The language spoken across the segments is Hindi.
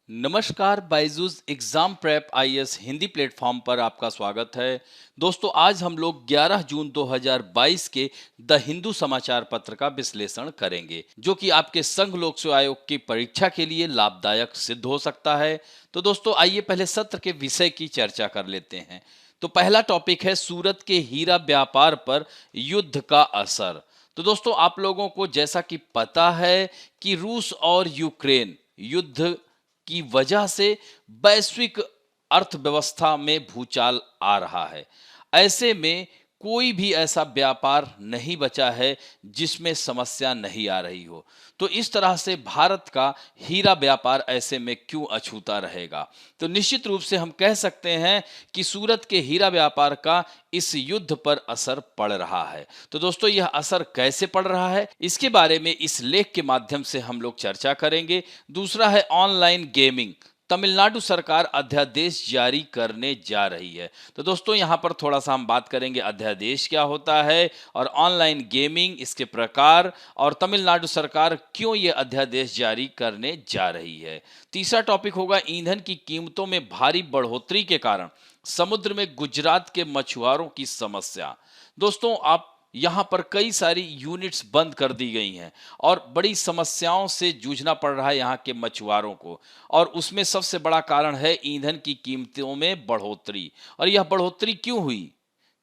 नमस्कार, Byju's exam prep IAS Hindi platform पर आपका स्वागत है। दोस्तों, आज हम लोग 11 जून 2022 के द हिंदू समाचार पत्र का विश्लेषण करेंगे, जो कि आपके संघ लोक सेवा आयोग की परीक्षा के लिए लाभदायक सिद्ध हो सकता है। तो दोस्तों, आइए पहले सत्र के विषय की चर्चा कर लेते हैं। तो पहला टॉपिक है सूरत के हीरा व्यापार पर युद्ध का असर। तो दोस्तों, आप लोगों को जैसा कि पता है कि रूस और यूक्रेन युद्ध की वजह से वैश्विक अर्थव्यवस्था में भूचाल आ रहा है। ऐसे में कोई भी ऐसा व्यापार नहीं बचा है जिसमें समस्या नहीं आ रही हो। तो इस तरह से भारत का हीरा व्यापार ऐसे में क्यों अछूता रहेगा। तो निश्चित रूप से हम कह सकते हैं कि सूरत के हीरा व्यापार का इस युद्ध पर असर पड़ रहा है। तो दोस्तों, यह असर कैसे पड़ रहा है, इसके बारे में इस लेख के माध्यम से हम लोग चर्चा करेंगे। दूसरा है ऑनलाइन गेमिंग। तमिलनाडु सरकार अध्यादेश जारी करने जा रही है। तो दोस्तों, यहाँ पर थोड़ा सा हम बात करेंगे अध्यादेश क्या होता है और ऑनलाइन गेमिंग, इसके प्रकार, और तमिलनाडु सरकार क्यों ये अध्यादेश जारी करने जा रही है। तीसरा टॉपिक होगा ईंधन की कीमतों में भारी बढ़ोतरी के कारण समुद्र में गुजरात के मछुआरों की समस्या। दोस्तों, आप यहाँ पर कई सारी यूनिट्स बंद कर दी गई हैं और बड़ी समस्याओं से जूझना पड़ रहा है यहाँ के मछुआरों को। और उसमें सबसे बड़ा कारण है ईंधन की कीमतों में बढ़ोतरी। और यह बढ़ोतरी क्यों हुई?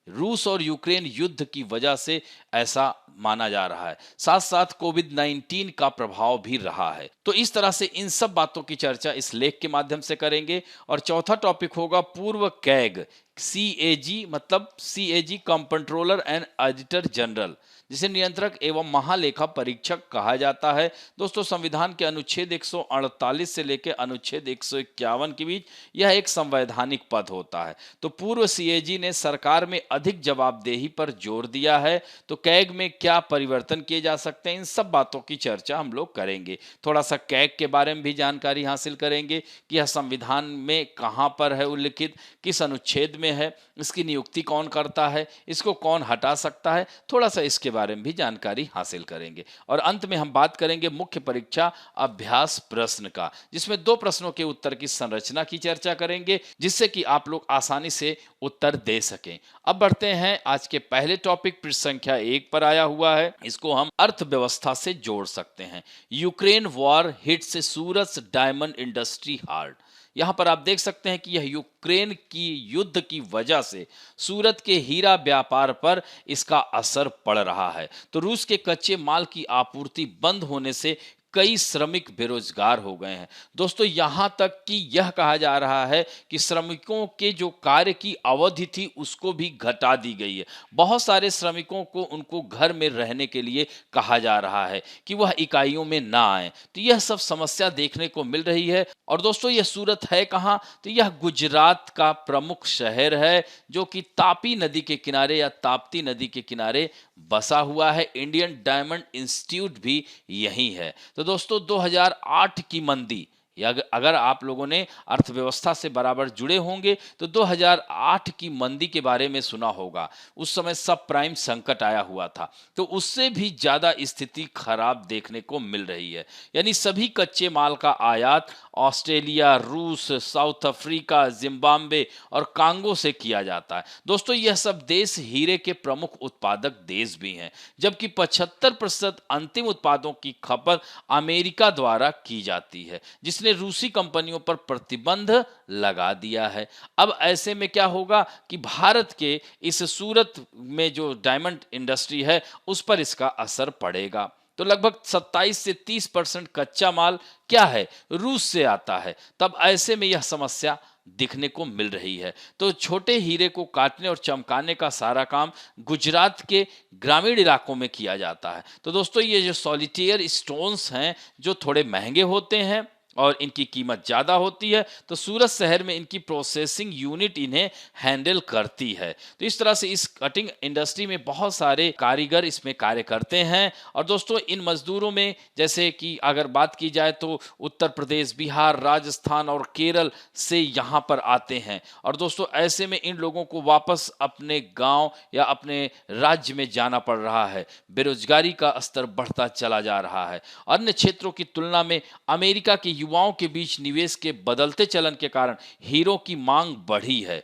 रूस और यूक्रेन युद्ध की वजह से ऐसा माना जा रहा है। साथ साथ कोविड-19 का प्रभाव भी रहा है। तो इस तरह से इन सब बातों की चर्चा इस लेख के माध्यम से करेंगे। और चौथा टॉपिक होगा पूर्व कैग सीएजी, मतलब CAG controller and auditor general, जिसे नियंत्रक एवं महालेखा परीक्षक कहा जाता है। दोस्तों, संविधान के अनुच्छेद 148 से लेकर अनुच्छेद 151 के बीच यह एक संवैधानिक पद होता है। तो पूर्व सीएजी ने सरकार में अधिक जवाबदेही पर जोर दिया है। तो कैग में क्या परिवर्तन किए जा सकते हैं, इन सब बातों की चर्चा हम लोग करेंगे। थोड़ा सा कैग के बारे में भी जानकारी हासिल करेंगे कि यह संविधान में कहाँ पर है उल्लिखित, किस अनुच्छेद में है, इसकी नियुक्ति कौन करता है, इसको कौन हटा सकता है, थोड़ा सा इसके बारे में भी जानकारी हासिल करेंगे। और अंत में हम बात करेंगे मुख्य परीक्षा अभ्यास प्रश्न का, जिसमें 2 प्रश्नों के उत्तर की संरचना की चर्चा करेंगे, जिससे कि आप लोग आसानी से उत्तर दे सकें। अब बढ़ते हैं आज के पहले टॉपिक, पृष्ठ संख्या 1 पर आया हुआ है। इसको हम अर्थव्यवस्था से जोड़ सकते हैं। यूक्रेन वॉर हिट्स सूरत डायमंड इंडस्ट्री हार्ड। यहाँ पर आप देख सकते हैं कि यह यूक्रेन की युद्ध की वजह से सूरत के हीरा व्यापार पर इसका असर पड़ रहा है। तो रूस के कच्चे माल की आपूर्ति बंद होने से कई श्रमिक बेरोजगार हो गए हैं। दोस्तों, यहाँ तक कि यह कहा जा रहा है कि श्रमिकों के जो कार्य की अवधि थी उसको भी घटा दी गई है। बहुत सारे श्रमिकों को उनको घर में रहने के लिए कहा जा रहा है कि वह इकाइयों में ना आए। तो यह सब समस्या देखने को मिल रही है। और दोस्तों, यह सूरत है कहाँ? तो यह गुजरात का प्रमुख शहर है, जो कि तापी नदी के किनारे या ताप्ती नदी के किनारे बसा हुआ है। इंडियन डायमंड इंस्टीट्यूट भी यही है। तो दोस्तों, 2008 की मंदी, या अगर आप लोगों ने अर्थव्यवस्था से बराबर जुड़े होंगे तो 2008 की मंदी के बारे में सुना होगा। उस समय सब प्राइम संकट आया हुआ था। तो उससे भी ज़्यादा स्थिति खराब देखने को मिल रही है। यानी सभी कच्चे माल का आयात ऑस्ट्रेलिया, रूस, साउथ अफ्रीका, जिम्बाब्वे और कांगो से किया जाता है। दोस्तों, यह सब देश हीरे के प्रमुख उत्पादक देश भी हैं, जबकि 75% अंतिम उत्पादों की खपत अमेरिका द्वारा की जाती है, जिसने रूसी कंपनियों पर प्रतिबंध लगा दिया है। अब ऐसे में क्या होगा कि भारत के इस सूरत में जो डायमंड इंडस्ट्री है उस पर इसका असर पड़ेगा। तो लगभग 27 से 30% कच्चा माल क्या है, रूस से आता है। तब ऐसे में यह समस्या दिखने को मिल रही है। तो छोटे हीरे को काटने और चमकाने का सारा काम गुजरात के ग्रामीण इलाकों में किया जाता है। तो दोस्तों, ये जो सॉलिटेयर स्टोन्स हैं जो थोड़े महंगे होते हैं और इनकी कीमत ज़्यादा होती है, तो सूरत शहर में इनकी प्रोसेसिंग यूनिट इन्हें हैंडल करती है। तो इस तरह से इस कटिंग इंडस्ट्री में बहुत सारे कारीगर इसमें कार्य करते हैं। और दोस्तों, इन मजदूरों में जैसे कि अगर बात की जाए तो उत्तर प्रदेश, बिहार, राजस्थान और केरल से यहाँ पर आते हैं। और दोस्तों, ऐसे में इन लोगों को वापस अपने गांव या अपने राज्य में जाना पड़ रहा है। बेरोजगारी का स्तर बढ़ता चला जा रहा है। अन्य क्षेत्रों की तुलना में अमेरिका के युवाओं के बीच निवेश के बदलते चलन के कारण हीरो की मांग बढ़ी है।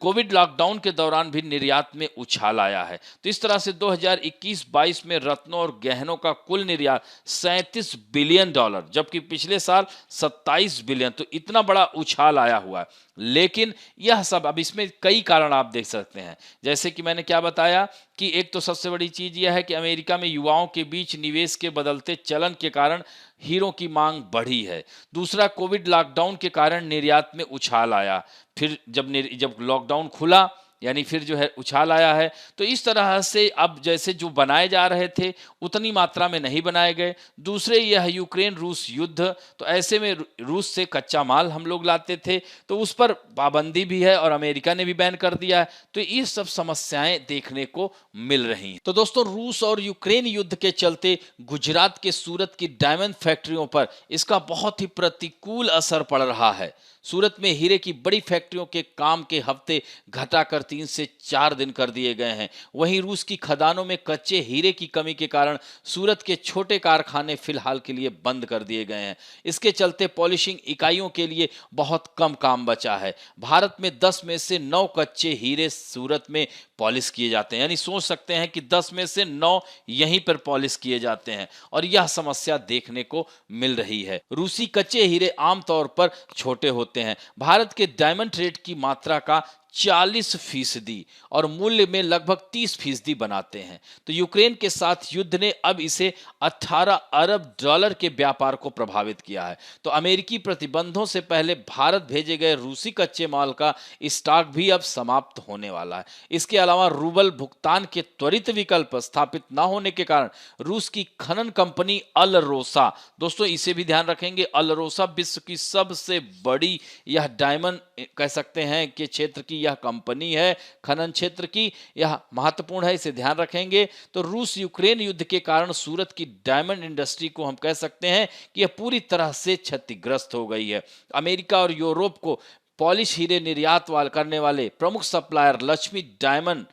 कोविड लॉकडाउन के दौरान भी निर्यात में उछाल आया है। तो इस तरह से 2021-22 में रत्नों और गहनों का कुल निर्यात 37 बिलियन डॉलर, जबकि पिछले साल 27 बिलियन। तो इतना बड़ा उछाल आया हुआ है। लेकिन यह सब, अब इसमें कई कारण आप देख सकते हैं, जैसे कि मैंने क्या बताया कि एक तो सबसे बड़ी चीज यह है कि अमेरिका में युवाओं के बीच निवेश के बदलते चलन के कारण हीरो की मांग बढ़ी है। दूसरा, कोविड लॉकडाउन के कारण निर्यात में उछाल आया। फिर जब लॉकडाउन खुला, यानी फिर जो है उछाल आया है। तो इस तरह से अब जैसे जो बनाए जा रहे थे उतनी मात्रा में नहीं बनाए गए। दूसरे, यह यूक्रेन रूस युद्ध, तो ऐसे में रूस से कच्चा माल हम लोग लाते थे, तो उस पर पाबंदी भी है और अमेरिका ने भी बैन कर दिया है। तो ये सब समस्याएं देखने को मिल रही हैं। तो दोस्तों, रूस और यूक्रेन युद्ध के चलते गुजरात के सूरत की डायमंड फैक्ट्रियों पर इसका बहुत ही प्रतिकूल असर पड़ रहा है। सूरत में हीरे की बड़ी फैक्ट्रियों के काम के हफ्ते घटाकर 3 से 4 दिन कर दिए गए हैं। वहीं रूस की खदानों में कच्चे हीरे की कमी के कारण सूरत के छोटे कारखाने फिलहाल के लिए बंद कर दिए गए हैं। इसके चलते पॉलिशिंग इकाइयों के लिए बहुत कम काम बचा है। भारत में 10 में से 9 कच्चे हीरे सूरत में पॉलिश किए जाते हैं, यानी सोच सकते हैं कि 10 में से 9 यहीं पर पॉलिश किए जाते हैं, और यह समस्या देखने को मिल रही है। रूसी कच्चे हीरे आमतौर पर छोटे होते हैं। भारत के डायमंड रेट की मात्रा का 40% और मूल्य में लगभग 30% बनाते हैं। तो यूक्रेन के साथ युद्ध ने अब इसे 18 अरब डॉलर के व्यापार को प्रभावित किया है। तो अमेरिकी प्रतिबंधों से पहले भारत भेजे गए रूसी कच्चे माल का स्टॉक भी अब समाप्त होने वाला है। इसके अलावा रूबल भुगतान के त्वरित विकल्प स्थापित न होने के कारण रूस की खनन कंपनी अलरोसा, दोस्तों इसे भी ध्यान रखेंगे, अलरोसा विश्व की सबसे बड़ी यह डायमंड कह सकते हैं कि क्षेत्र की यह कंपनी है, खनन क्षेत्र की, यह महत्वपूर्ण है, इसे ध्यान रखेंगे। तो रूस यूक्रेन युद्ध के कारण सूरत की डायमंड इंडस्ट्री को हम कह सकते हैं कि यह पूरी तरह से क्षतिग्रस्त हो गई है। अमेरिका और यूरोप को पॉलिश हीरे निर्यात करने वाले प्रमुख सप्लायर लक्ष्मी डायमंड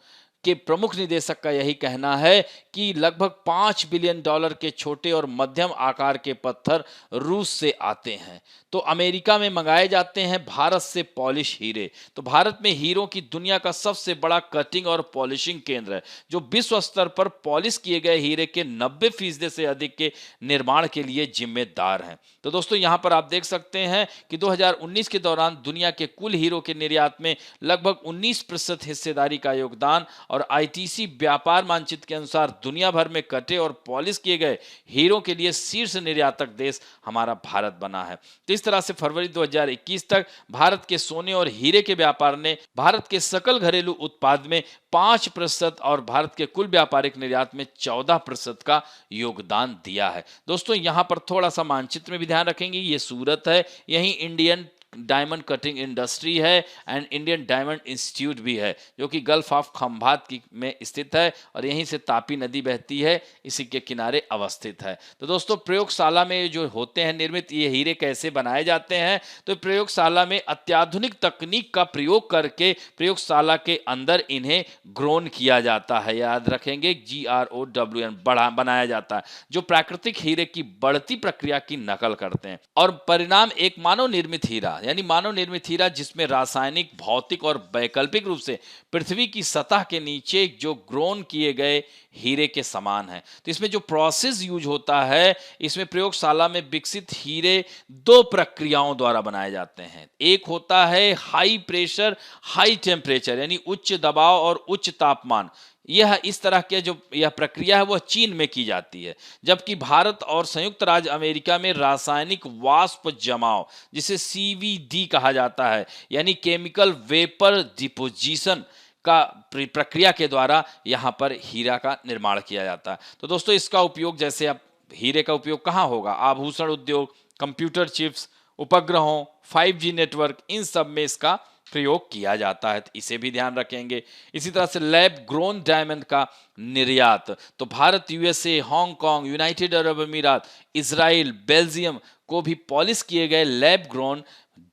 के प्रमुख निदेशक का यही कहना है कि लगभग 5 बिलियन डॉलर के छोटे और मध्यम आकार के पत्थर रूस से आते हैं, तो अमेरिका में मंगाए जाते हैं भारत से पॉलिश हीरे। तो भारत में हीरों की दुनिया का सबसे बड़ा कटिंग और पॉलिशिंग केंद्र है, जो विश्व स्तर पर पॉलिश किए गए हीरे के 90% से अधिक के निर्माण के लिए जिम्मेदार हैं। तो दोस्तों, यहां पर आप देख सकते हैं कि 2019 के दौरान दुनिया के कुल हीरो के निर्यात में लगभग 19% हिस्सेदारी का योगदान, और आईटीसी व्यापार मानचित्र के अनुसार दुनिया भर में कटे और पॉलिश किए गए हीरों के लिए शीर्ष निर्यातक देश हमारा भारत बना है। तो इस तरह से फरवरी 2021 तक भारत के सोने और हीरे के व्यापार ने भारत के सकल घरेलू उत्पाद में 5% और भारत के कुल व्यापारिक निर्यात में 14% का योगदान दिया है। दोस्तों, यहां पर थोड़ा सा मानचित्र में भी ध्यान रखेंगे, ये सूरत है, यही इंडियन डायमंड कटिंग इंडस्ट्री है एंड इंडियन डायमंड इंस्टीट्यूट भी है, जो कि गल्फ ऑफ खंभात की में स्थित है, और यहीं से तापी नदी बहती है, इसी के किनारे अवस्थित है। तो दोस्तों, प्रयोगशाला में जो होते हैं निर्मित ये हीरे कैसे बनाए जाते हैं, तो प्रयोगशाला में अत्याधुनिक तकनीक का प्रयोग करके प्रयोगशाला के अंदर इन्हें ग्रोन किया जाता है, याद रखेंगे GROWN, बनाया जाता है, जो प्राकृतिक हीरे की बढ़ती प्रक्रिया की नकल करते हैं, और परिणाम एक मानव निर्मित हीरा, यानी मानव निर्मित हीरा जिसमें रासायनिक, भौतिक और वैकल्पिक रूप से पृथ्वी की सतह के नीचे जो ग्रोन किए गए हीरे के समान है। तो इसमें जो प्रोसेस यूज होता है, इसमें प्रयोगशाला में विकसित हीरे 2 प्रक्रियाओं द्वारा बनाए जाते हैं। एक होता है हाई प्रेशर हाई टेम्परेचर, यानी उच्च दबाव और उच्च तापमान। यह इस तरह की जो यह प्रक्रिया है वह चीन में की जाती है, जबकि भारत और संयुक्त राज्य अमेरिका में रासायनिक वाष्प जमाव, जिसे CVD कहा जाता है, यानी केमिकल वेपर डिपोजिशन का प्रक्रिया के द्वारा यहां पर हीरा का निर्माण किया जाता है। तो दोस्तों, इसका उपयोग, जैसे अब हीरे का उपयोग कहां होगा, आभूषण उद्योग, कंप्यूटर चिप्स, उपग्रहों, 5G नेटवर्क, इन सब में इसका प्रयोग किया जाता है, तो इसे भी ध्यान रखेंगे। इसी तरह से लैब ग्रोन डायमंड का निर्यात, तो Bharat, USA, Hong Kong, United Arab अमीरात, इजराइल, बेल्जियम को भी पॉलिश किए गए लैब ग्रोन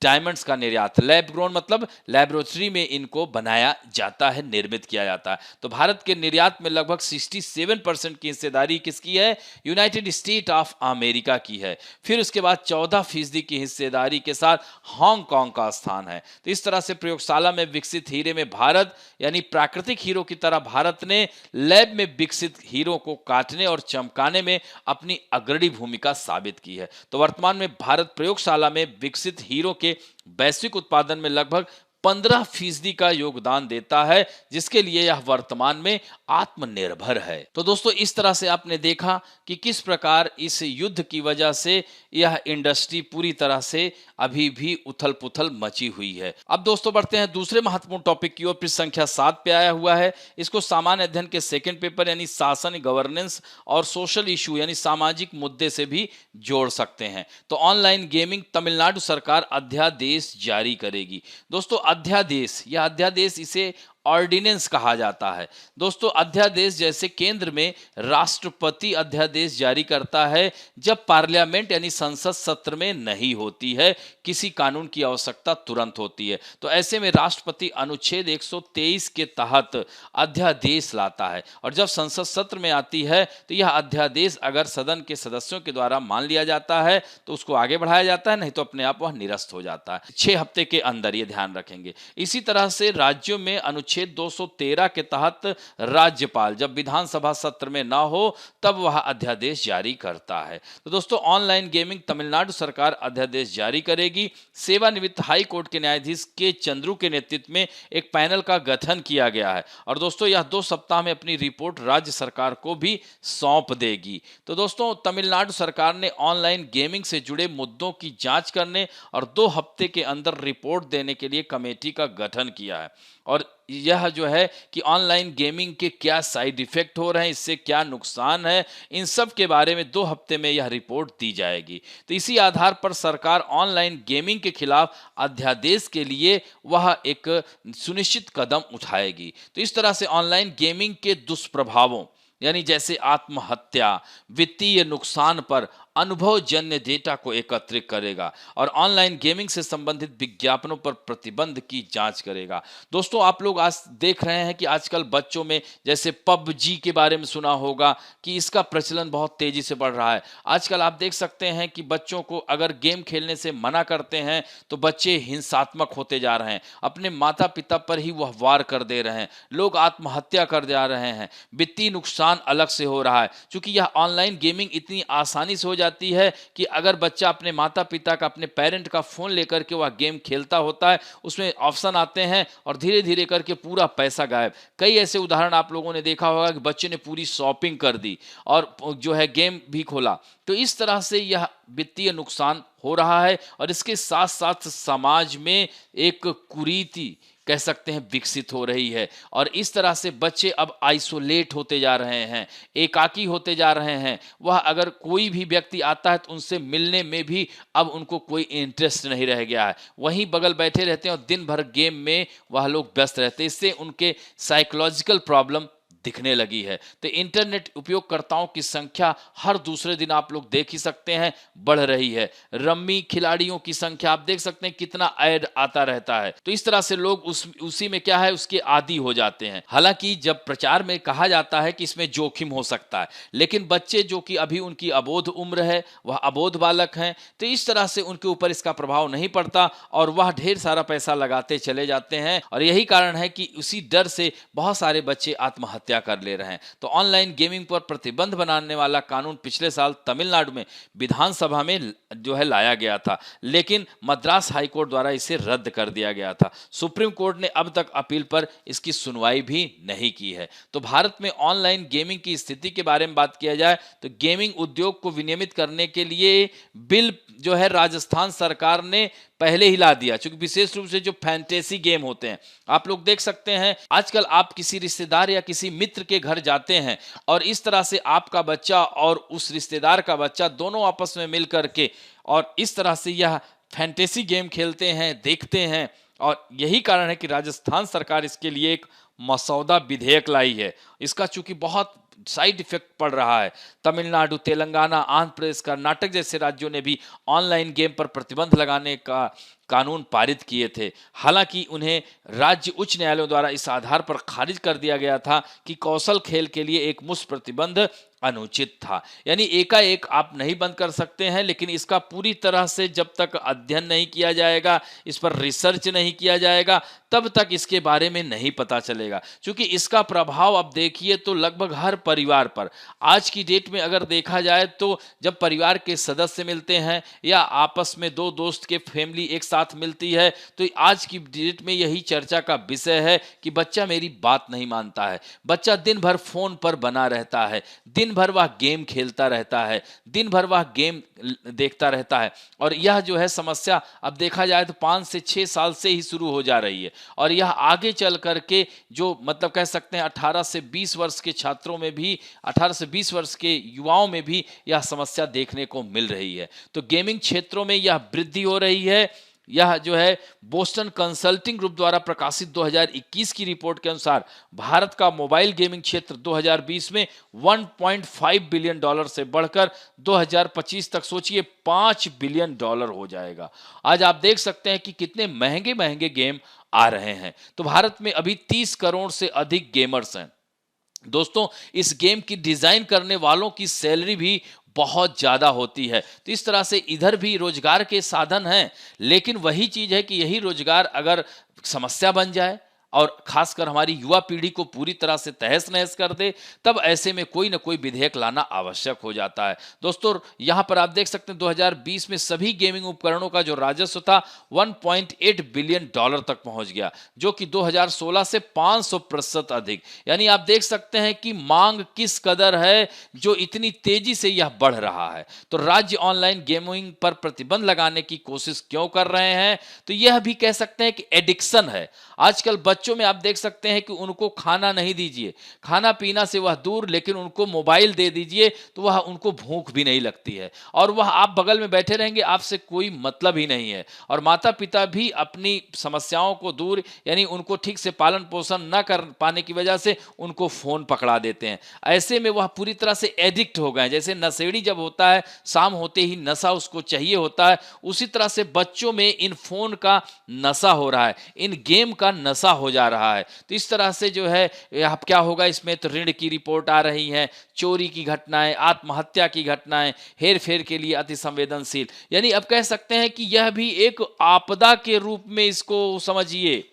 डायमंड्स का निर्यात, लैब ग्रोन मतलब लैबोरेटरी में इनको बनाया जाता है, निर्मित किया जाता है। तो भारत के निर्यात में लगभग 67% की हिस्सेदारी किसकी है? यूनाइटेड स्टेट ऑफ अमेरिका की है। फिर उसके बाद 14% की हिस्सेदारी के साथ हांगकांग का स्थान है। तो इस तरह से प्रयोगशाला में विकसित हीरे में भारत, यानी प्राकृतिक हीरो की तरह भारत ने लैब में विकसित हीरो को काटने और चमकाने में अपनी अग्रणी भूमिका साबित की है। तो वर्तमान में भारत प्रयोगशाला में विकसित हीरो के वैश्विक उत्पादन में लगभग 15% का योगदान देता है, जिसके लिए यह वर्तमान में आत्मनिर्भर है। तो दोस्तों, इस तरह से आपने देखा कि किस प्रकार इस युद्ध की वजह से यह इंडस्ट्री पूरी तरह से अभी भी उथल पुथल मची हुई है। अब दोस्तों बढ़ते हैं दूसरे महत्वपूर्ण टॉपिक की ओर। पृष्ठ संख्या 7 पे आया हुआ है। इसको सामान्य अध्ययन के सेकंड पेपर यानी शासन, गवर्नेंस और सोशल इशू यानी सामाजिक मुद्दे से भी जोड़ सकते हैं। तो ऑनलाइन गेमिंग तमिलनाडु सरकार अध्यादेश जारी करेगी। दोस्तों, अध्यादेश या अध्यादेश इसे ऑर्डिनेंस कहा जाता है। दोस्तों, अध्यादेश जैसे केंद्र में राष्ट्रपति अध्यादेश जारी करता है जब पार्लियामेंट यानी संसद सत्र में नहीं होती है, किसी कानून की आवश्यकता तुरंत होती है। तो ऐसे में राष्ट्रपति अनुच्छेद 123 के तहत अध्यादेश लाता है और जब संसद सत्र में आती है तो यह अध्यादेश अगर सदन के सदस्यों के द्वारा मान लिया जाता है तो उसको आगे बढ़ाया जाता है, नहीं तो अपने आप वह निरस्त हो जाता है 6 हफ्ते के अंदर। ये ध्यान रखेंगे। इसी तरह से राज्यों में अनुच्छेद 213 के तहत राज्यपाल जब विधानसभा सत्र में ना हो तब वह अध्यादेश जारी करता है। तो दोस्तों, ऑनलाइन गेमिंग तमिलनाडु सरकार अध्यादेश जारी करेगी। सेवानिवृत्त हाई कोर्ट के न्यायाधीश के चंद्रू के नेतृत्व में एक पैनल का गठन किया गया है और दोस्तों यह 2 सप्ताह में अपनी रिपोर्ट राज्य सरकार को भी सौंप देगी। तो दोस्तों, तमिलनाडु सरकार ने ऑनलाइन गेमिंग से जुड़े मुद्दों की जांच करने और 2 हफ्ते के अंदर रिपोर्ट देने के लिए कमेटी का गठन किया है। और यह जो है कि ऑनलाइन गेमिंग के क्या साइड इफेक्ट हो रहे हैं, इससे क्या नुकसान है, इन सब के बारे में 2 हफ्ते में यह रिपोर्ट दी जाएगी। तो इसी आधार पर सरकार ऑनलाइन गेमिंग के खिलाफ अध्यादेश के लिए वह एक सुनिश्चित कदम उठाएगी। तो इस तरह से ऑनलाइन गेमिंग के दुष्प्रभावों यानी जैसे आत्महत्या, वित्तीय नुकसान पर अनुभवजन्य डेटा को एकत्रित करेगा और ऑनलाइन गेमिंग से संबंधित विज्ञापनों पर प्रतिबंध की जांच करेगा। दोस्तों, आप लोग आज देख रहे हैं कि आजकल बच्चों में जैसे पबजी के बारे में सुना होगा कि इसका प्रचलन बहुत तेजी से बढ़ रहा है। आजकल आप देख सकते हैं कि बच्चों को अगर गेम खेलने से मना करते हैं तो बच्चे हिंसात्मक होते जा रहे हैं, अपने माता पिता पर ही वह वार कर दे रहे हैं, लोग आत्महत्या कर जा रहे हैं, वित्तीय नुकसान अलग से हो रहा है। क्योंकि यह ऑनलाइन गेमिंग इतनी आसानी से हो जाती है कि अगर बच्चा अपने माता पिता का, अपने पेरेंट का फोन लेकर के वह गेम खेलता होता है, उसमें ऑप्शन आते हैं और धीरे धीरे करके पूरा पैसा गायब। कई ऐसे उदाहरण आप लोगों ने देखा होगा कि बच्चे ने पूरी शॉपिंग कर दी और जो है गेम भी खोला। तो इस तरह से यह वित्तीय नुकसान हो रहा है और इसके साथ साथ समाज में एक कुरीति कह सकते हैं विकसित हो रही है और इस तरह से बच्चे अब आइसोलेट होते जा रहे हैं, एकाकी होते जा रहे हैं। वह अगर कोई भी व्यक्ति आता है तो उनसे मिलने में भी अब उनको कोई इंटरेस्ट नहीं रह गया है, वहीं बगल बैठे रहते हैं और दिन भर गेम में वह लोग व्यस्त रहते हैं। इससे उनके साइकोलॉजिकल प्रॉब्लम दिखने लगी है। तो इंटरनेट उपयोगकर्ताओं की संख्या हर दूसरे दिन आप लोग देख ही सकते हैं बढ़ रही है। रम्मी खिलाड़ियों की संख्या आप देख सकते हैं कितना ऐड आता रहता है। तो इस तरह से लोग उसी में क्या है उसके आदी हो जाते हैं। हालांकि जब प्रचार में कहा जाता है कि इसमें जोखिम हो सकता है, लेकिन बच्चे जो कि अभी उनकी अबोध उम्र है, वह अबोध बालक हैं, तो इस तरह से उनके ऊपर इसका प्रभाव नहीं पड़ता और वह ढेर सारा पैसा लगाते चले जाते हैं और यही कारण है कि उसी डर से बहुत सारे बच्चे आत्महत्या कर ले रहे हैं। तो ऑनलाइन गेमिंग पर प्रतिबंध बनाने वाला कानून पिछले साल तमिलनाडु में विधानसभा में जो है लाया गया था, लेकिन मद्रास हाईकोर्ट द्वारा इसे रद्द कर दिया गया था। सुप्रीम कोर्ट ने अब तक अपील पर इसकी सुनवाई भी नहीं की है। तो भारत में ऑनलाइन गेमिंग की स्थिति के बारे में बात किया जाए तो गेमिंग उद्योग को विनियमित करने के लिए बिल जो है राजस्थान सरकार ने पहले ही ला दिया, क्योंकि विशेष रूप से जो फैंटेसी गेम होते हैं आप लोग देख सकते हैं आजकल आप किसी रिश्तेदार या किसी मित्र के घर जाते हैं और इस तरह से आपका बच्चा और उस रिश्तेदार का बच्चा दोनों आपस में मिल करके और इस तरह से यह फैंटेसी गेम खेलते हैं, देखते हैं और यही कारण है कि राजस्थान सरकार इसके लिए एक मसौदा विधेयक लाई है। इसका चूंकि बहुत साइड इफेक्ट पड़ रहा है। तमिलनाडु, तेलंगाना, आंध्र प्रदेश, कर्नाटक जैसे राज्यों ने भी ऑनलाइन गेम पर प्रतिबंध लगाने का कानून पारित किए थे। हालांकि उन्हें राज्य उच्च न्यायालयों द्वारा इस आधार पर खारिज कर दिया गया था कि कौशल खेल के लिए एक मुफ्त प्रतिबंध अनुचित था। यानी एकाएक आप नहीं बंद कर सकते हैं, लेकिन इसका पूरी तरह से जब तक अध्ययन नहीं किया जाएगा, इस पर रिसर्च नहीं किया जाएगा, तब तक इसके बारे में नहीं पता चलेगा। क्योंकि इसका प्रभाव अब देखिए तो लगभग हर परिवार पर, आज की डेट में अगर देखा जाए तो जब परिवार के सदस्य मिलते हैं या आपस में दो दोस्त के फैमिली एक साथ मिलती है, तो आज की डेट में यही चर्चा का विषय है कि बच्चा मेरी बात नहीं मानता है, बच्चा दिन भर फोन पर बना रहता है, दिन भर वह गेम खेलता रहता है, दिन भर वह गेम देखता रहता है। और यह जो है समस्या अब देखा जाए तो 5 से 6 साल से ही शुरू हो जा रही है, और यह आगे चल करके जो मतलब कह सकते हैं 18 से 20 वर्ष के छात्रों में भी, 18 से 20 वर्ष के युवाओं में भी यह समस्या देखने को मिल रही है। तो गेमिंग क्षेत्रों में यह वृद्धि हो रही है। यह जो है बोस्टन कंसल्टिंग ग्रुप द्वारा प्रकाशित 2021 की रिपोर्ट के अनुसार भारत का मोबाइल गेमिंग क्षेत्र 2020 में 1.5 बिलियन डॉलर से बढ़कर 2025 तक सोचिए 5 बिलियन डॉलर हो जाएगा। आज आप देख सकते हैं कि कितने महंगे महंगे गेम आ रहे हैं। तो भारत में अभी 30 करोड़ से अधिक गेमर्स हैं। दोस्तों, इस गेम की डिजाइन करने वालों की सैलरी भी बहुत ज्यादा होती है। तो इस तरह से इधर भी रोजगार के साधन हैं, लेकिन वही चीज है कि यही रोजगार अगर समस्या बन जाए और खासकर हमारी युवा पीढ़ी को पूरी तरह से तहस नहस कर दे, तब ऐसे में कोई ना कोई विधेयक लाना आवश्यक हो जाता है। दोस्तों, यहां पर आप देख सकते हैं 2020 में सभी गेमिंग उपकरणों का जो राजस्व था 1.8 बिलियन डॉलर तक पहुंच गया, जो कि 2016 से 500% अधिक। यानी आप देख सकते हैं कि मांग किस कदर है, जो इतनी तेजी से यह बढ़ रहा है। तो राज्य ऑनलाइन गेमिंग पर प्रतिबंध लगाने की कोशिश क्यों कर रहे हैं? तो यह भी कह सकते हैं कि एडिक्शन है। आजकल बच्चों में आप देख सकते हैं कि उनको खाना नहीं दीजिए, खाना पीना से वह दूर, लेकिन उनको मोबाइल दे दीजिए तो वह उनको भूख भी नहीं लगती है, और वह आप बगल में बैठे रहेंगे, आपसे कोई मतलब ही नहीं है। और माता पिता भी अपनी समस्याओं को दूर, यानी उनको ठीक से पालन पोषण न कर पाने की वजह से उनको फोन पकड़ा देते हैं। ऐसे में वह पूरी तरह से एडिक्ट हो गए। जैसे नशेड़ी जब होता है, शाम होते ही नशा उसको चाहिए होता है, उसी तरह से बच्चों में इन फोन का नशा हो रहा है, इन गेम का नशा हो जा रहा है। तो इस तरह से जो है अब क्या होगा, इसमें तो ऋण की रिपोर्ट आ रही है, चोरी की घटनाएं, आत्महत्या की घटनाएं, हेर फेर के लिए अति संवेदनशील। यानी अब कह सकते हैं कि यह भी एक आपदा के रूप में इसको समझिए,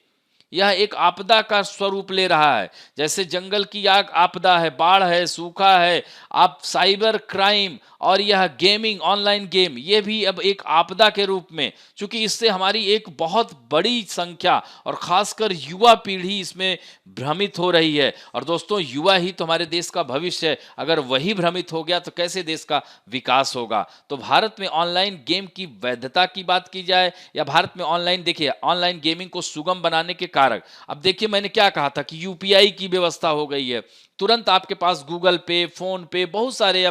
यह एक आपदा का स्वरूप ले रहा है। जैसे जंगल की आग आपदा है, बाढ़ है, सूखा है, आप साइबर क्राइम और यह गेमिंग, ऑनलाइन गेम, ये भी अब एक आपदा के रूप में, क्योंकि इससे हमारी एक बहुत बड़ी संख्या और खासकर युवा पीढ़ी इसमें भ्रमित हो रही है। और दोस्तों, युवा ही तो हमारे देश का भविष्य है। अगर वही भ्रमित हो गया तो कैसे देश का विकास होगा? तो भारत में ऑनलाइन गेम की वैधता की बात की जाए या भारत में ऑनलाइन, देखिए ऑनलाइन गेमिंग को सुगम बनाने के कारक, अब देखिए मैंने क्या कहा था कि यूपीआई की व्यवस्था हो गई है, तुरंत आपके पास गूगल पे, फोन पे, बहुत सारे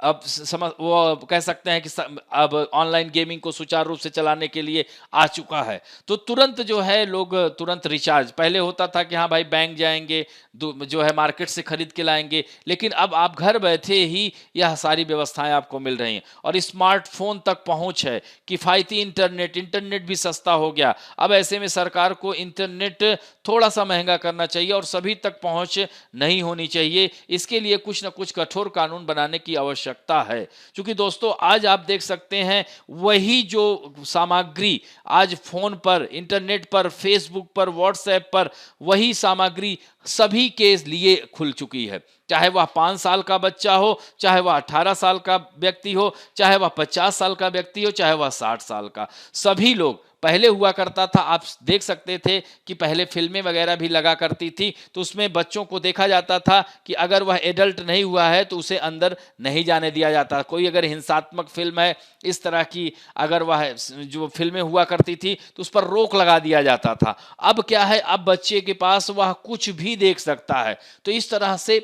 अब समझ वो कह सकते हैं कि अब ऑनलाइन गेमिंग को सुचारू रूप से चलाने के लिए आ चुका है। तो तुरंत जो है लोग तुरंत रिचार्ज, पहले होता था कि हाँ भाई बैंक जाएंगे, जो है मार्केट से खरीद के लाएंगे, लेकिन अब आप घर बैठे ही यह सारी व्यवस्थाएं आपको मिल रही हैं। और स्मार्टफोन तक पहुंच है, किफायती इंटरनेट भी सस्ता हो गया। अब ऐसे में सरकार को इंटरनेट थोड़ा सा महंगा करना चाहिए और सभी तक पहुंच नहीं होनी चाहिए। इसके लिए कुछ ना कुछ कठोर कानून बनाने की आवश्यकता है। क्योंकि दोस्तों, आज आप देख सकते हैं वही जो सामग्री आज फोन पर, इंटरनेट पर, फेसबुक पर, व्हाट्सएप पर, वही सामग्री सभी के लिए खुल चुकी है। चाहे वह 5 साल का बच्चा हो, चाहे वह 18 साल का व्यक्ति हो, चाहे वह 50 साल का व्यक्ति हो, चाहे वह 60 साल का, सभी लोग। पहले हुआ करता था, आप देख सकते थे कि पहले फिल्में वगैरह भी लगा करती थी, तो उसमें बच्चों को देखा जाता था कि अगर वह एडल्ट नहीं हुआ है तो उसे अंदर नहीं जाने दिया जाता। कोई अगर हिंसात्मक फिल्म है, इस तरह की अगर वह जो फिल्में हुआ करती थी तो उस पर रोक लगा दिया जाता था। अब क्या है, अब बच्चे के पास वह कुछ भी देख सकता है। तो इस तरह से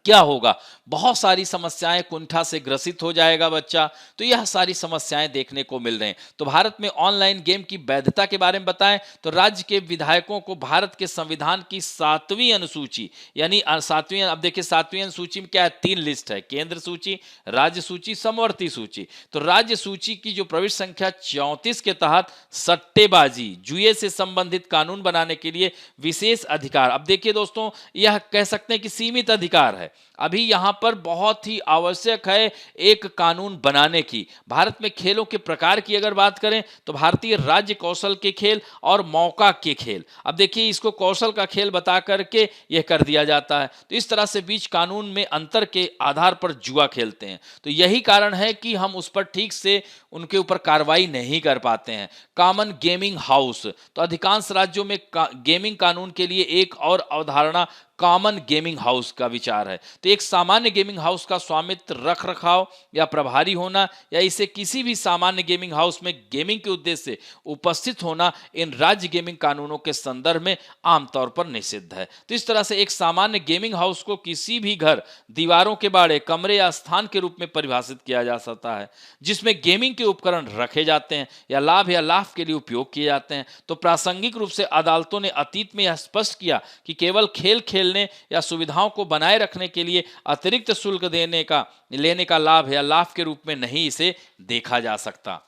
क्या होगा? बहुत सारी समस्याएं, कुंठा से ग्रसित हो जाएगा बच्चा। तो यह सारी समस्याएं देखने को मिल रही हैं। तो भारत में ऑनलाइन गेम की वैधता के बारे में बताएं तो राज्य के विधायकों को भारत के संविधान की 7वीं अनुसूची, यानी 7वीं, अब देखिए 7वीं अनुसूची में क्या है, 3 लिस्ट है, केंद्र सूची, राज्य सूची, समवर्ती सूची। तो राज्य सूची की जो प्रविष्ट संख्या 34 के तहत सट्टेबाजी, जुए से संबंधित कानून बनाने के लिए विशेष अधिकार। अब देखिए दोस्तों, यह कह सकते हैं कि सीमित अधिकार है। अभी यहां पर बहुत ही आवश्यक है एक कानून बनाने की। भारत में खेलों के प्रकार की अगर बात करें तो भारतीय राज्य कौशल के खेल और मौका के खेल। अब देखिए, इसको कौशल का खेल बता करके यह कर दिया जाता है। तो इस तरह से बीच कानून में अंतर के आधार पर जुआ खेलते हैं। तो यही कारण है कि हम उस पर ठीक से उनके ऊपर कार्रवाई नहीं कर पाते हैं। कॉमन गेमिंग हाउस, तो अधिकांश राज्यों में गेमिंग कानून के लिए एक और अवधारणा कॉमन गेमिंग हाउस का विचार है। तो एक सामान्य गेमिंग हाउस का स्वामित्व, रख रखाव या प्रभारी होना, या इसे किसी भी सामान्य गेमिंग हाउस में गेमिंग के उद्देश्य से उपस्थित होना इन राज्य गेमिंग कानूनों के संदर्भ में आमतौर पर निषिद्ध है। तो इस तरह से एक सामान्य गेमिंग हाउस को किसी भी घर, दीवारों के बाड़े, कमरे या स्थान के रूप में परिभाषित किया जा सकता है जिसमें गेमिंग के उपकरण रखे जाते हैं या लाभ के लिए उपयोग किए जाते हैं। तो प्रासंगिक रूप से अदालतों ने अतीत में यह स्पष्ट किया कि केवल खेल खेलने या सुविधाओं को बनाए रखने के लिए अतिरिक्त शुल्क लेने का लाभ के रूप में नहीं इसे देखा जा सकता,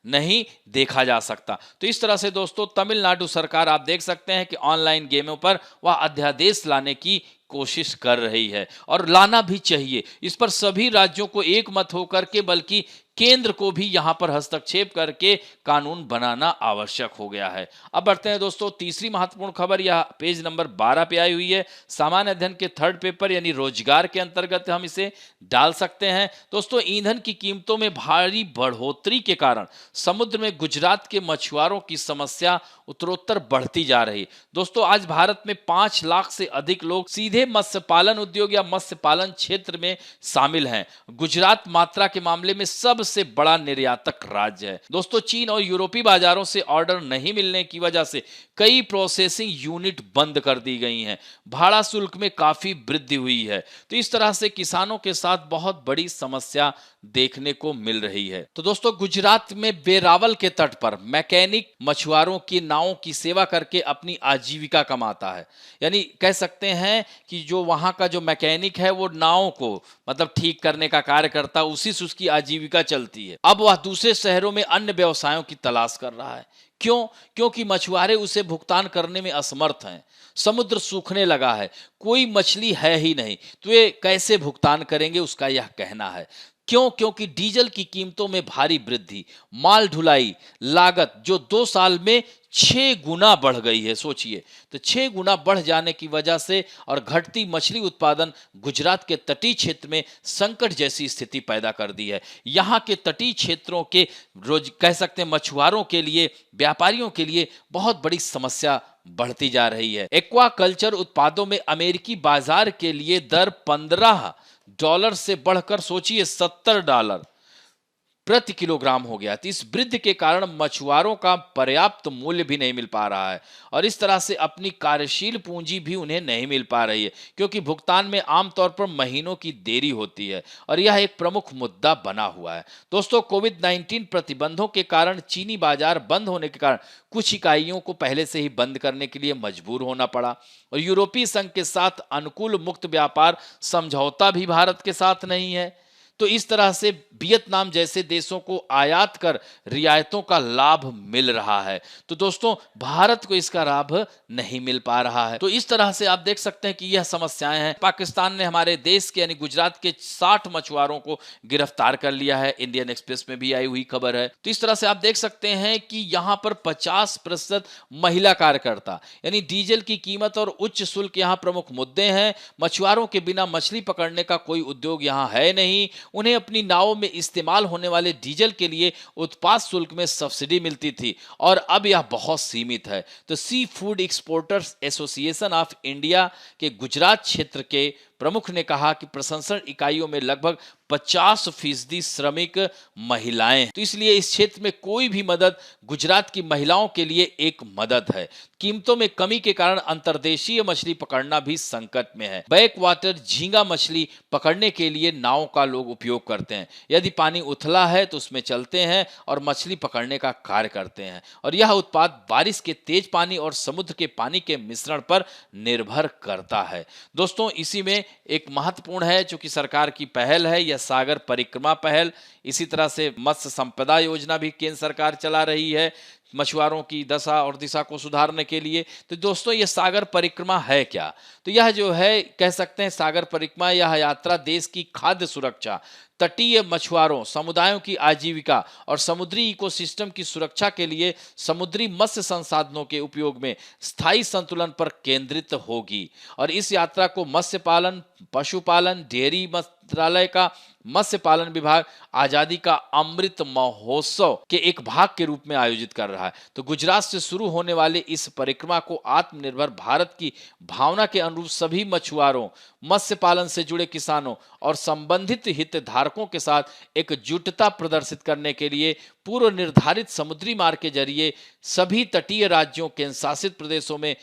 नहीं देखा जा सकता। तो इस तरह से दोस्तों, तमिलनाडु सरकार आप देख सकते हैं कि ऑनलाइन गेमों पर वह अध्यादेश लाने की कोशिश कर रही है और लाना भी चाहिए। इस पर सभी राज्यों को एक मत होकर के, बल्कि केंद्र को भी यहां पर हस्तक्षेप करके कानून बनाना आवश्यक हो गया है। अब बढ़ते हैं दोस्तों, तीसरी महत्वपूर्ण खबर, यह पेज नंबर 12 पे आई हुई है। सामान्य अध्ययन के थर्ड पेपर यानी रोजगार के अंतर्गत हम इसे डाल सकते हैं। दोस्तों, ईंधन की कीमतों में भारी बढ़ोतरी के कारण समुद्र में गुजरात के मछुआरों की समस्या उत्तरोत्तर बढ़ती जा रही। दोस्तों, आज भारत में 5 लाख से अधिक लोग सीधे मत्स्य पालन उद्योग या मत्स्य पालन क्षेत्र में शामिल हैं। गुजरात मात्रा के मामले में सबसे बड़ा निर्यातक राज्य है। दोस्तों, चीन और यूरोपीय बाजारों से ऑर्डर नहीं मिलने की वजह से कई प्रोसेसिंग यूनिट बंद कर दी गई हैं। भाड़ा शुल्क में काफी वृद्धि हुई है। तो इस तरह से किसानों के साथ बहुत बड़ी समस्या देखने को मिल रही है। तो दोस्तों, गुजरात में वेरावल के तट पर मैकेनिक मछुआरों की नावों की सेवा करके अपनी आजीविका कमाता है। यानी कह सकते हैं कि जो वहां का जो मैकेनिक है वो नावों को मतलब ठीक करने का कार्य करता है, उसी से उसकी आजीविका चलती है। अब वह दूसरे शहरों में अन्य व्यवसायों की तलाश कर रहा है। क्यों? क्योंकि मछुआरे उसे भुगतान करने में असमर्थ हैं। समुद्र सूखने लगा है, कोई मछली है ही नहीं, तो ये कैसे भुगतान करेंगे, उसका यह कहना है। क्यों? क्योंकि डीजल की कीमतों में भारी वृद्धि, माल ढुलाई लागत जो 2 साल में 6 गुना बढ़ गई है। सोचिए, तो 6 गुना बढ़ जाने की वजह से और घटती मछली उत्पादन गुजरात के तटीय क्षेत्र में संकट जैसी स्थिति पैदा कर दी है। यहाँ के तटीय क्षेत्रों के रोज कह सकते हैं मछुआरों के लिए, व्यापारियों के लिए बहुत बड़ी समस्या बढ़ती जा रही है। एक्वा कल्चर उत्पादों में अमेरिकी बाजार के लिए दर $15 से बढ़कर सोचिए $70 प्रति किलोग्राम हो गया। तो इस वृद्धि के कारण मछुआरों का पर्याप्त मूल्य भी नहीं मिल पा रहा है और इस तरह से अपनी कार्यशील पूंजी भी उन्हें नहीं मिल पा रही है, क्योंकि भुगतान में आमतौर पर महीनों की देरी होती है और यह एक प्रमुख मुद्दा बना हुआ है। दोस्तों, कोविड-19 प्रतिबंधों के कारण चीनी बाजार बंद होने के कारण कुछ इकाइयों को पहले से ही बंद करने के लिए मजबूर होना पड़ा और यूरोपीय संघ के साथ अनुकूल मुक्त व्यापार समझौता भी भारत के साथ नहीं है। तो इस तरह से वियतनाम जैसे देशों को आयात कर रियायतों का लाभ मिल रहा है। तो दोस्तों, भारत को इसका लाभ नहीं मिल पा रहा है। तो इस तरह से आप देख सकते हैं कि यह समस्याएं हैं। पाकिस्तान ने हमारे देश के यानी गुजरात के 60 मछुआरों को गिरफ्तार कर लिया है। इंडियन एक्सप्रेस में भी आई हुई खबर है। तो इस तरह से आप देख सकते हैं कि यहाँ पर 50% महिला कार्यकर्ता, यानी डीजल की कीमत और उच्च शुल्क यहाँ प्रमुख मुद्दे हैं। मछुआरों के बिना मछली पकड़ने का कोई उद्योग यहाँ है नहीं। उन्हें अपनी नावों में इस्तेमाल होने वाले डीजल के लिए उत्पाद शुल्क में सब्सिडी मिलती थी और अब यह बहुत सीमित है। तो sea food exporters association of India के गुजरात क्षेत्र के प्रमुख ने कहा कि प्रसंस्करण इकाइयों में लगभग 50% श्रमिक महिलाएं हैं। तो इसलिए इस क्षेत्र में कोई भी मदद गुजरात की महिलाओं के लिए एक मदद है। कीमतों में कमी के कारण अंतर्देशीय मछली पकड़ना भी संकट में है। बैक वाटर झींगा मछली पकड़ने के लिए नाव का लोग उपयोग करते हैं। यदि पानी उथला है तो उसमें चलते हैं और मछली पकड़ने का कार्य करते हैं, और यह उत्पाद बारिश के तेज पानी और समुद्र के पानी के मिश्रण पर निर्भर करता है। दोस्तों, इसी में एक महत्वपूर्ण है जो कि सरकार की पहल है, यह सागर परिक्रमा पहल। इसी तरह से मत्स्य संपदा योजना भी केंद्र सरकार चला रही है मछुआरों की दशा और दिशा को सुधारने के लिए। तो दोस्तों, यह सागर परिक्रमा है क्या? तो यह जो है, कह सकते हैं सागर परिक्रमा, यह यात्रा देश की खाद्य सुरक्षा, तटीय मछुआरों समुदायों की आजीविका और समुद्री इकोसिस्टम की सुरक्षा के लिए समुद्री मत्स्य संसाधनों के उपयोग में स्थायी संतुलन पर केंद्रित होगी। और इस यात्रा को मत्स्य पालन, पशुपालन, डेयरी मंत्रालय का मत्स्य पालन विभाग आजादी का अमृत महोत्सव के एक भाग के रूप में आयोजित कर रहा है। तो गुजरात से शुरू होने वाले इस परिक्रमा को आत्मनिर्भर भारत की भावना के अनुरूप सभी मछुआरों, मत्स्य पालन से जुड़े किसानों और संबंधित हितधारकों के साथ एकजुटता प्रदर्शित करने के लिए पूर्व निर्धारित समुद्री मार्ग के जरिए सभी तटीय राज्यों, केंद्र शासित प्रदेशों में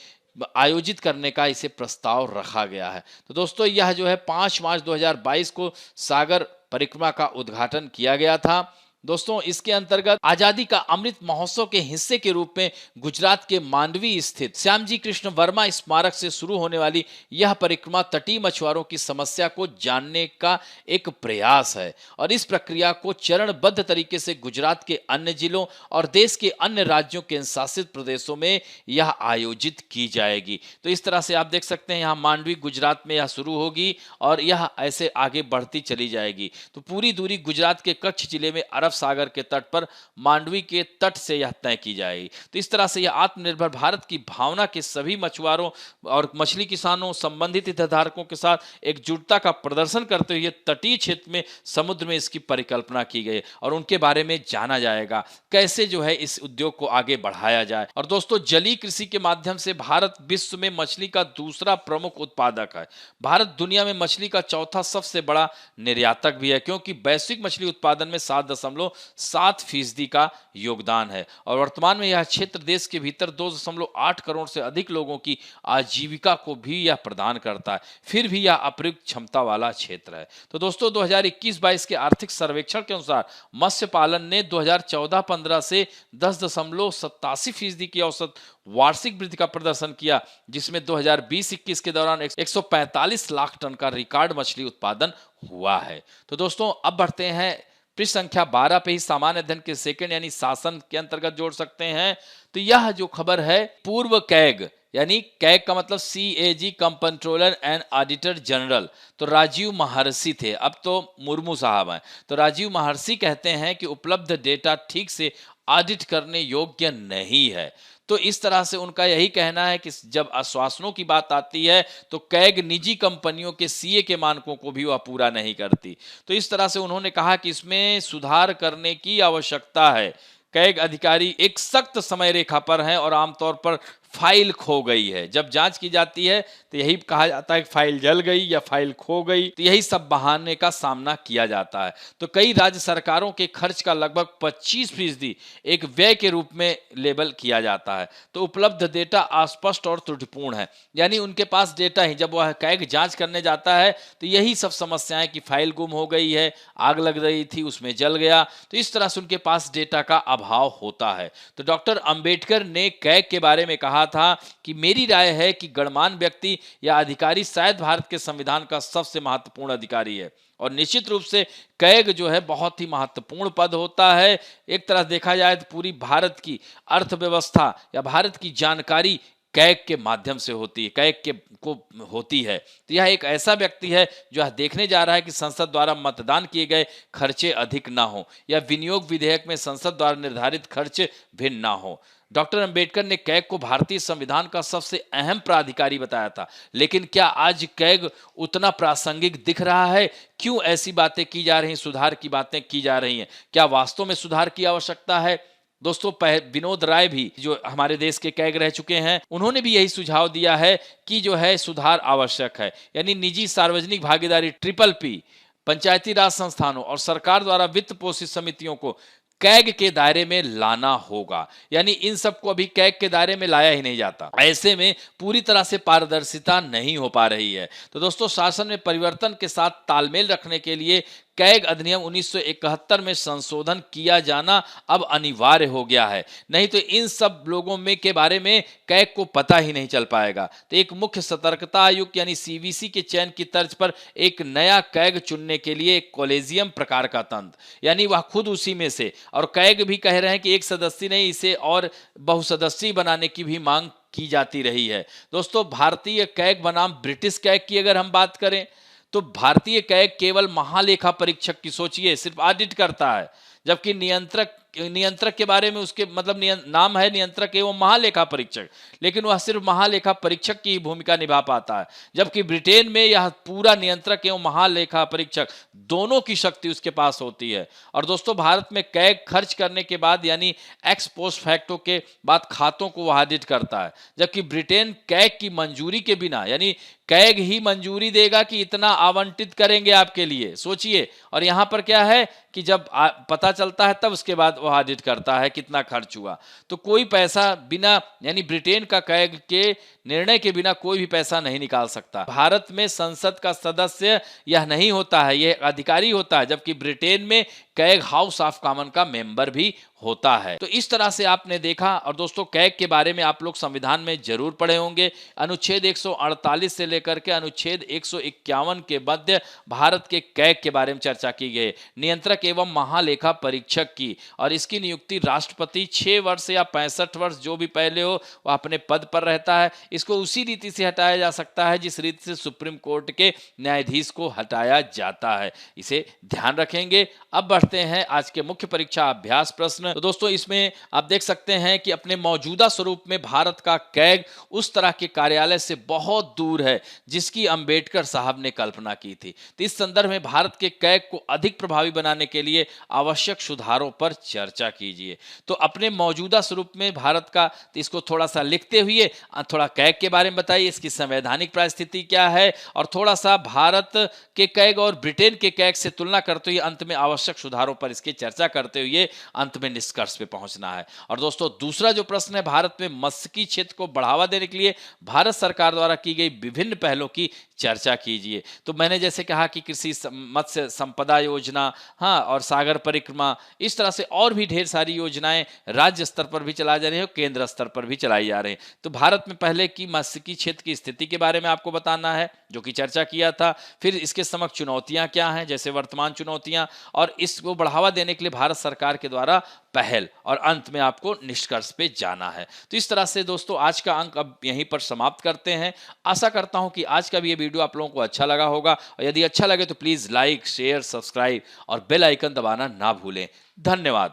आयोजित करने का इसे प्रस्ताव रखा गया है। तो दोस्तों, यह जो है 5 मार्च 2022 को सागर परिक्रमा का उद्घाटन किया गया था। दोस्तों, इसके अंतर्गत आजादी का अमृत महोत्सव के हिस्से के रूप में गुजरात के मांडवी स्थित श्यामजी कृष्ण वर्मा स्मारक से शुरू होने वाली यह परिक्रमा तटीय मछुआरों की समस्या को जानने का एक प्रयास है, और इस प्रक्रिया को चरणबद्ध तरीके से गुजरात के अन्य जिलों और देश के अन्य राज्यों के शासित प्रदेशों में यह आयोजित की जाएगी। तो इस तरह से आप देख सकते हैं, यहाँ मांडवी गुजरात में यह शुरू होगी और यह ऐसे आगे बढ़ती चली जाएगी। तो पूरी दूरी गुजरात के कच्छ जिले में अरब सागर के तट पर मांडवी के तट से यह तय की जाएगी। तो इस तरह से यह आत्मनिर्भर भारत की भावना के सभी मछुआरों और मछली किसानों, संबंधित हितधारकों के साथ एकजुटता का प्रदर्शन करते हुए तटीय क्षेत्र में, समुद्र में इसकी परिकल्पना की गई और उनके बारे में जाना जाएगा, कैसे जो है इस उद्योग को आगे बढ़ाया जाए। और दोस्तों, जलीय कृषि के माध्यम से भारत विश्व में मछली का दूसरा प्रमुख उत्पादक है। भारत दुनिया में मछली का चौथा सबसे बड़ा निर्यातक भी है, क्योंकि वैश्विक मछली उत्पादन में 7.7% का योगदान है, और वर्तमान में यह क्षेत्र देश के भीतर 2.8 करोड़ से अधिक लोगों की आजीविका को भी यह प्रदान करता है। फिर भी यह अप्रयुक्त क्षमता वाला क्षेत्र है। तो दोस्तों, 2021-22 के आर्थिक सर्वेक्षण के अनुसार मत्स्य पालन ने 2014-15 से 10.87% की औसत वार्षिक वृद्धि का प्रदर्शन किया, जिसमें 2020-21 के दौरान 145 लाख टन का रिकॉर्ड मछली उत्पादन हुआ है। तो दोस्तों, अब बढ़ते हैं पृष्ठ संख्या 12 पे ही सामान्य अध्ययन के सेकंड यानी शासन के अंतर्गत जोड़ सकते हैं। तो यह जो खबर है, पूर्व कैग यानी कैग का मतलब CAG controller and auditor general, तो राजीव महर्षि थे, अब तो मुर्मू साहब हैं। तो राजीव महर्षि कहते हैं कि उपलब्ध डेटा ठीक से ऑडिट करने योग्य नहीं है। तो इस तरह से उनका यही कहना है कि जब आश्वासनों की बात आती है तो कैग निजी कंपनियों के CA के मानकों को भी वह पूरा नहीं करती। तो इस तरह से उन्होंने कहा कि इसमें सुधार करने की आवश्यकता है। कैग अधिकारी एक सख्त समय रेखा पर हैं और आमतौर पर फाइल खो गई है। जब जांच की जाती है तो यही कहा जाता है कि फाइल जल गई या फाइल खो गई, तो यही सब बहाने का सामना किया जाता है। तो कई राज्य सरकारों के खर्च का लगभग 25% एक व्यय के रूप में लेबल किया जाता है। तो उपलब्ध डेटा अस्पष्ट और त्रुटिपूर्ण है, यानी उनके पास डेटा ही, जब वह कैग जांच करने जाता है तो यही सब समस्याएं कि फाइल गुम हो गई है, आग लग रही थी उसमें जल गया, तो इस तरह से उनके पास डेटा का अभाव होता है। तो डॉक्टर अंबेडकर ने कैग के बारे में कहा था कि मेरी राय है कि गणमान्य व्यक्ति या अधिकारी शायद भारत के संविधान का सबसे महत्वपूर्ण अधिकारी है, और निश्चित रूप से कैग जो है बहुत ही महत्वपूर्ण पद होता है। एक तरह देखा जाए तो पूरी भारत की अर्थव्यवस्था या भारत की जानकारी कैग के माध्यम से होती है, कैग के को होती है। तो यह एक ऐसा व्यक्ति है जो यह देखने जा रहा है कि संसद द्वारा मतदान किए गए खर्चे अधिक ना हो या विनियोग विधेयक में संसद द्वारा निर्धारित खर्च भिन्न ना हो। डॉक्टर अंबेडकर ने कैग को भारतीय संविधान का सबसे अहम प्राधिकारी बताया था, लेकिन क्या आज कैग उतना प्रासंगिक दिख रहा है? क्यों ऐसी बातें की जा रही हैं, सुधार की बातें की जा रही हैं? क्या वास्तव में सुधार की आवश्यकता है? दोस्तों विनोद राय भी जो हमारे देश के कैग रह चुके हैं, उन्होंने भी यही सुझाव दिया है कि जो है सुधार आवश्यक है। यानी निजी सार्वजनिक भागीदारी ट्रिपल पी, पंचायती राज संस्थानों और सरकार द्वारा वित्त पोषित समितियों को कैग के दायरे में लाना होगा। यानी इन सबको अभी कैग के दायरे में लाया ही नहीं जाता। ऐसे में पूरी तरह से पारदर्शिता नहीं हो पा रही है। तो दोस्तों, शासन में परिवर्तन के साथ तालमेल रखने के लिए कैग अधिनियम 1971 में संशोधन किया जाना अब अनिवार्य हो गया है। नहीं तो इन सब लोगों में के बारे में कैग को पता ही नहीं चल पाएगा। तो एक मुख्य सतर्कता आयुक्त यानी सीवीसी के चयन की तर्ज पर एक नया कैग चुनने के लिए एक कॉलेजियम प्रकार का तंत्र, यानी वह खुद उसी में से, और कैग भी कह रहे हैं कि एक सदस्य नहीं, इसे और बहुसदस्यीय बनाने की भी मांग की जाती रही है। दोस्तों, भारतीय कैग बनाम ब्रिटिश कैग की अगर हम बात करें तो भारतीय कैग केवल महालेखा परीक्षक की, सोचिए, सिर्फ ऑडिट करता है, जबकि नियंत्रक के बारे में उसके मतलब नाम है नियंत्रक एवं महालेखा परीक्षक, लेकिन वह सिर्फ महालेखा परीक्षक की भूमिका निभा पाता है। जबकि ब्रिटेन में यह पूरा नियंत्रक एवं महालेखा परीक्षक दोनों की शक्ति उसके पास होती है। और दोस्तों, भारत में कैग खर्च करने के बाद यानी एक्स पोस्ट फैक्टो के बाद खातों को वह ऑडिट करता है, जबकि ब्रिटेन कैग की मंजूरी के बिना, यानी कैग ही मंजूरी देगा कि इतना आवंटित करेंगे आपके लिए, सोचिए। और यहां पर क्या है कि जब पता चलता है तब उसके बाद वो ऑडिट करता है कितना खर्च हुआ। तो कोई पैसा बिना, यानी ब्रिटेन का कैग के निर्णय के बिना कोई भी पैसा नहीं निकाल सकता। भारत में संसद का सदस्य यह नहीं होता है, यह अधिकारी होता है, जबकि ब्रिटेन में कैग हाउस ऑफ कॉमन का मेंबर भी होता है। तो इस तरह से आपने देखा। और दोस्तों, कैग के बारे में आप लोग संविधान में जरूर पढ़े होंगे। अनुच्छेद 148 से लेकर के अनुच्छेद 151 के मध्य भारत के कैग के बारे में चर्चा की गई, नियंत्रक एवं महालेखा परीक्षक की। और इसकी नियुक्ति राष्ट्रपति 6 वर्ष या 65 वर्ष जो भी पहले हो वह अपने पद पर रहता है। इसको उसी रीति से हटाया जा सकता है जिस रीति से सुप्रीम कोर्ट के न्यायाधीश को हटाया जाता है। इसे ध्यान रखेंगे। अब बढ़ते हैं आज के मुख्य परीक्षा अभ्यास प्रश्न। तो दोस्तों, इसमें आप देख सकते हैं कि अपने मौजूदा स्वरूप में भारत का कैग उस तरह के कार्यालय से बहुत दूर है जिसकी अंबेडकर साहब ने कल्पना की थी। तो इस संदर्भ में भारत के कैग को अधिक प्रभावी बनाने के लिए आवश्यक सुधारों पर चर्चा कीजिए। तो अपने मौजूदा स्वरूप में भारत का, तो इसको थोड़ा सा लिखते हुए थोड़ा कैग के बारे में बताइए, इसकी संवैधानिक परिस्थिति क्या है, और थोड़ा सा भारत के कैग और ब्रिटेन के कैग से तुलना करते हुए अंत में आवश्यक सुधारों पर इसकी चर्चा करते हुए अंत में निष्कर्ष पे पहुंचना है। और दोस्तों, दूसरा जो प्रश्न है, भारत में मत्स्यिकी क्षेत्र को बढ़ावा देने के लिए भारत सरकार द्वारा की गई विभिन्न पहलों की चर्चा कीजिए। तो मैंने जैसे कहा कि कृषि मत्स्य संपदा योजना, हाँ, और सागर परिक्रमा, इस तरह से और भी ढेर सारी योजनाएं राज्य स्तर पर भी चलाई जा रही है और केंद्र स्तर पर भी चलाई जा रही है। तो भारत में पहले की मत्स्यिकी क्षेत्र की स्थिति के बारे में आपको बताना है, जो कि चर्चा किया था। फिर इसके समक्ष चुनौतियां क्या हैं, जैसे वर्तमान चुनौतियां, और इसको बढ़ावा देने के लिए भारत सरकार के द्वारा पहल, और अंत में आपको निष्कर्ष पे जाना है। तो इस तरह से दोस्तों, आज का अंक अब यहीं पर समाप्त करते हैं। आशा करता हूं कि आज का भी ये वीडियो आप लोगों को अच्छा लगा होगा, और यदि अच्छा लगे तो प्लीज लाइक, शेयर, सब्सक्राइब और बेल आइकन दबाना ना भूलें। धन्यवाद।